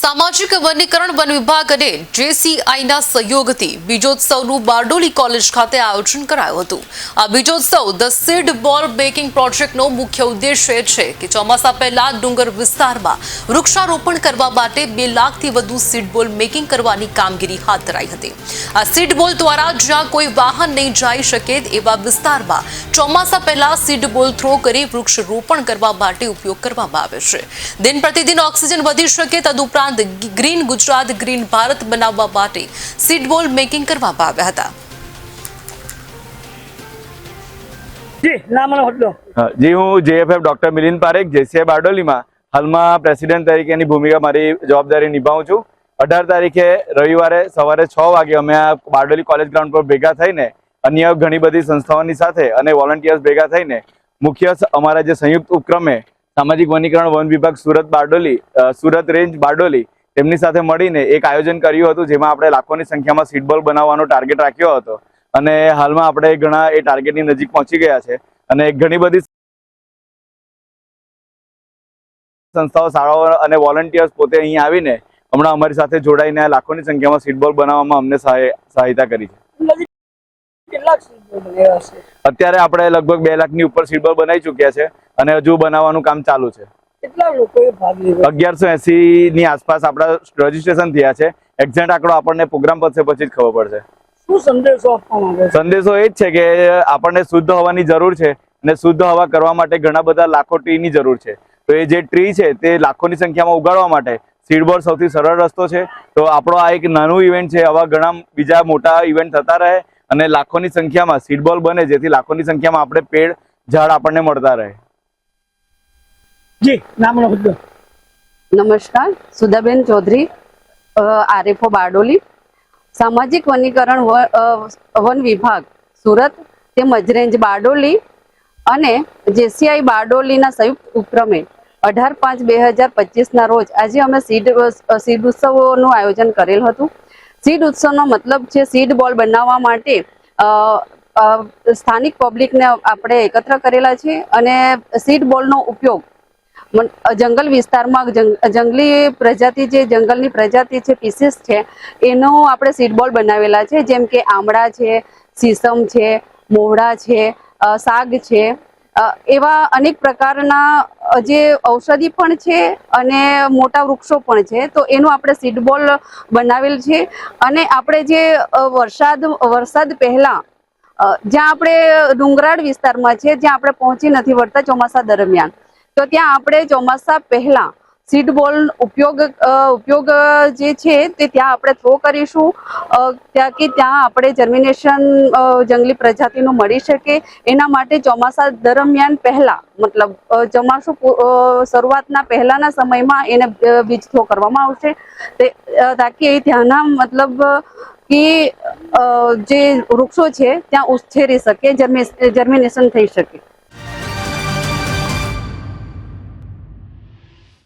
સામાજિક વનીકરણ વન વિભાગ અને જેસીઆઈના સહયોગથી બીજોત્સવનું બારડોલી કોલેજ ખાતે આયોજન કરાયું હતું। આ બીજોત્સવ ધ સીડ બોલ બેકિંગ પ્રોજેક્ટનો મુખ્ય ઉદ્દેશ્ય છે કે ચોમાસા પહેલા ડુંગર વિસ્તારમાં વૃક્ષારોપણ કરવા માટે 2 લાખથી વધુ સીડ બોલ મેકિંગ કરવાની કામગીરી હાથ ધરાઈ હતી। આ સીડ બોલ દ્વારા જ્યાં કોઈ વાહન નહીં જઈ શકે એવા વિસ્તારમાં ચોમાસા પહેલા સીડ બોલ થ્રો કરી વૃક્ષારોપણ કરવા માટે ઉપયોગ કરવામાં આવે છે। દિન પ્રતિદિન ઓક્સિજન વધી શકે તદુપરાંત ग्रीन गुजरात ग्रीन भारत बनाववा माटे सीड बॉल मेकिंग करवामां આવ્યા હતા। जी हूँ JFF doctor Milind Parekh JCI Bardoli में हाल में प्रेसिडेंट तरीके भूमिका मारी जवाबदारी निभाऊँ छूँ। 18 तारीखे रविवारे सवारे 6 वागे अमे बारडोली कॉलेज ग्राउंड पर भेगा थईने अन्य घणी बधी संस्थाओनी साथे अने वोलंटियर्स भेगा थईने मुख्य अमारा जे संयुक्त उपक्रमे सामाजिक वनीकरण वन विभाग सूरत बारडोली सूरत रेंज बारडोली તેમની સાથે મળીને એક આયોજન કર્યું હતું જેમાં આપણે લાખોની સંખ્યામાં સીડ બોલ બનાવવાનો ટાર્ગેટ રાખ્યો હતો અને હાલમાં આપણે ઘણા એ ટાર્ગેટની નજીક પહોંચી ગયા છે અને ઘણી બધી સંસ્થાઓ શાળાઓ અને વોલન્ટિયર્સ પોતે અહીં આવીને હમણાં અમારી સાથે જોડાઈને લાખોની સંખ્યામાં સીડ બોલ બનાવવામાં અમને સહાયતા કરી છે। અત્યારે આપણે લગભગ 2 લાખની ઉપર સીડ બોલ બનાવી ચૂક્યા છે અને હજુ બનાવવાનું કામ ચાલુ છે। 1180 ની આસપાસ આપણા રજીસ્ટ્રેશન થયા છે। એક્ઝેક્ટ આંકડો આપણને પ્રોગ્રામ પતશે પછી જ ખબર પડશે। શું સંદેશો આપવામાં આવે છે? સંદેશો એ જ છે કે આપણને શુદ્ધ હવાની જરૂર છે અને શુદ્ધ હવા કરવા માટે ઘણા બધા લાખો ટ્રીની જરૂર છે। તો એ જે ટ્રી છે તે લાખોની સંખ્યામાં ઉગાડવા માટે સીડ બોલ સૌથી સરળ રસ્તો છે। તો આપણો આ એક નાનું ઇવેન્ટ છે, આવા ઘણા બીજા મોટા ઇવેન્ટ થતા રહે અને લાખોની સંખ્યામાં સીડ બોલ બને જેથી લાખોની સંખ્યામાં આપણે પેડ ઝાડ આપણને મળતા રહે। जी नाम लखो। नमस्कार, सुधाबेन चौधरी आरएफओ बारडोली सामाजिक वनीकरण वन विभाग सूरत तेमज रेंज बारडोली अने जेसीआई बारडोलीना संयुक्त उपक्रमे 18/5/2025 रोज आज अमे सीड उत्सवोनुं आयोजन करेल हतुं। सीड उत्सवनो मतलब छे सीड बॉल बनाववा माटे स्थानिक पब्लिकने आपणे एकत्र करेला छे अने सीड बॉलनो उपयोग जंगल विस्तार में जंगली प्रजाति जंगलनी प्रजाति है पीसीस है एनो आपणे सीड बॉल बनावेला छे जेम के आमड़ा है, सीसम है, मोहड़ा है, साग है, एवा अनेक प्रकारना जे औषधि पण छे अने मोटा वृक्षो पण छे। तो एनु आपणे सीड बॉल बनावेल छे अने आपणे जे वरसाद पहला ज्यां आपणे डुंगराळ विस्तारमां छे ज्यां आपणे पहोंची नथी वळता चोमासा दरमियान तो त्या आपणे चोमासा पहला सीड बॉल उपयोग जे छे ते त्या आपणे थ्रो करीशुं ताकि त्या आपणे जर्मिनेशन जंगली प्रजातिनुं मळी शके। एना माटे चोमासा दरमियान पहला मतलब चोमासुं शरूआतना पहलाना समयमां एने बीज थ्रो करवामां आवशे ताकि त्याना मतलब कि जे वृक्षो छे त्यां उछेरी शके, जर्मिनेशन थई शके।